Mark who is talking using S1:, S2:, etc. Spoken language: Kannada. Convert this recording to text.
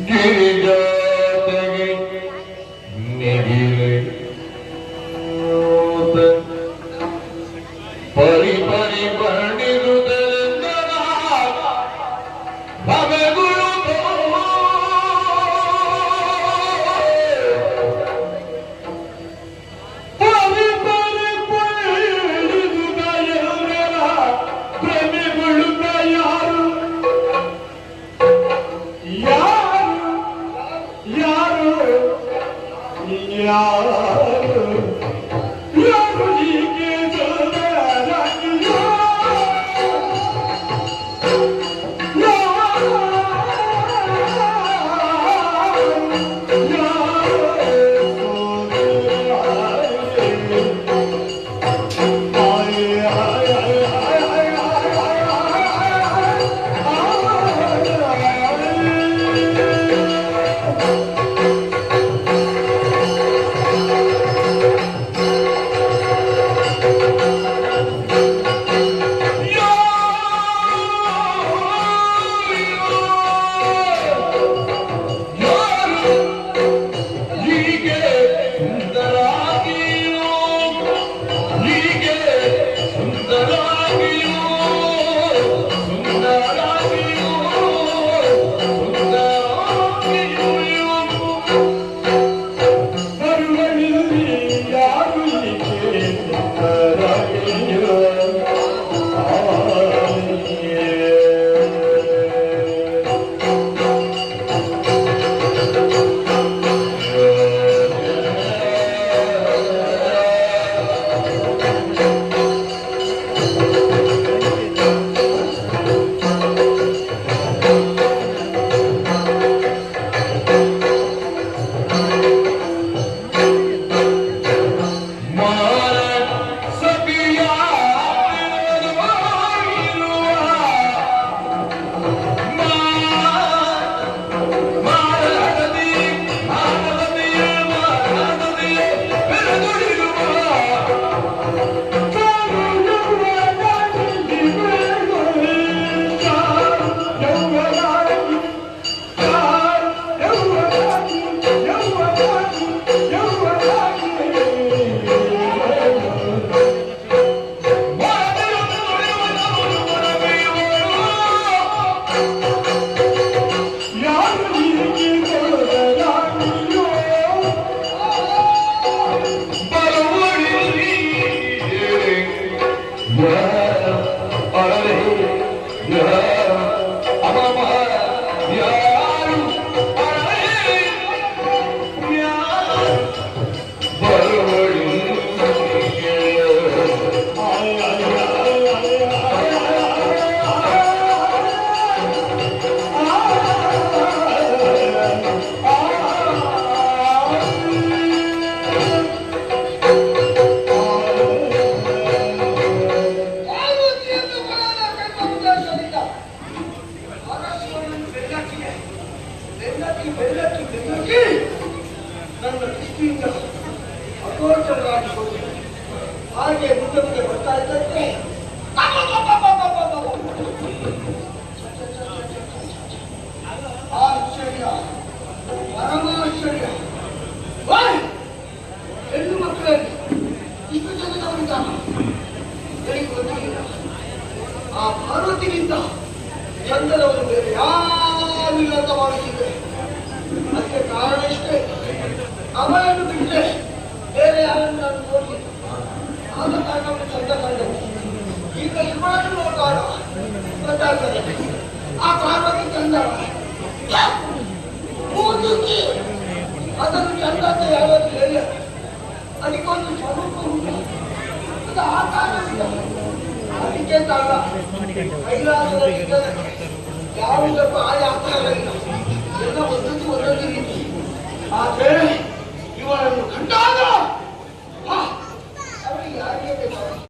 S1: ಗಿರಿಜಾತೆಗೆ ನಿಗಿರೆ ಪರಿ ಪರಿ ಬಣ್ಣಿರುವುದರಿಂದ ಬಗೆಗುಳು ಪರಿ ಪರಿ ಬಣ್ಣಿರುವುದ ಎಲ್ಲರ ಪ್ರೇಮಿಗುಳುತ್ತ ಯಾರು ಯಾರು ಯಾರು ಯಾರು ಹೀಗೆ
S2: ಹಾಗೆ ಮುಂದೆ ಮುಂದೆ ಬರ್ತಾ ಇದ್ದಂತೆ ಆಶ್ಚರ್ಯ, ಪರಮಾಶ್ಚರ್ಯ. ಹೆಣ್ಣು ಮಕ್ಕಳಲ್ಲಿ ಇಷ್ಟು ಜನದವರಿದ್ದಾನ ನನಗೆ ಗೊತ್ತಿಲ್ಲ. ಆ ಪಾರ್ವತಿಗಿಂತ ಚಂದನವರು ಬೇರೆ ಯಾರಿಲ್ಲ ಅಂತ ಭಾವಿಸಿದೆ. ಅದಕ್ಕೆ ಕಾರಣ ಇಷ್ಟೇ, ಅವಳನ್ನು ಬಿಟ್ಟರೆ ಬೇರೆ ಯಾರನ್ನು ನಾನು ನೋಡಿಲ್ಲ. ಆದ ಕಾರಣ ಅವನು ಚಂದ ಕಂಡರು. ಈಗ ಇವಳನ್ನು ನೋಡುವಾಗ ಗೊತ್ತಾಗ್ತದೆ ಆ ಪಾರ್ವತಿ ಚಂದ ಮೂರ್ತಿ. ಅದನ್ನು ಚಂದ ಅಂತ ಯಾವತ್ತು ಹೇಳ, ಅದಕ್ಕೊಂದು ಸ್ವರೂಪ ಉಂಟು, ಅದು ಆಕಾರ ಉಂಟು. ಅದಕ್ಕೆ ಕಾರಣ ಕೈಲಾಸದಲ್ಲಿ ಯಾವುದಕ್ಕೂ ಆಯ ಆಕಾರ ಇಲ್ಲ, ಎಲ್ಲ ಒಂದೊಂದು ಒಂದೊಂದು ರೀತಿ. ಆದರೆ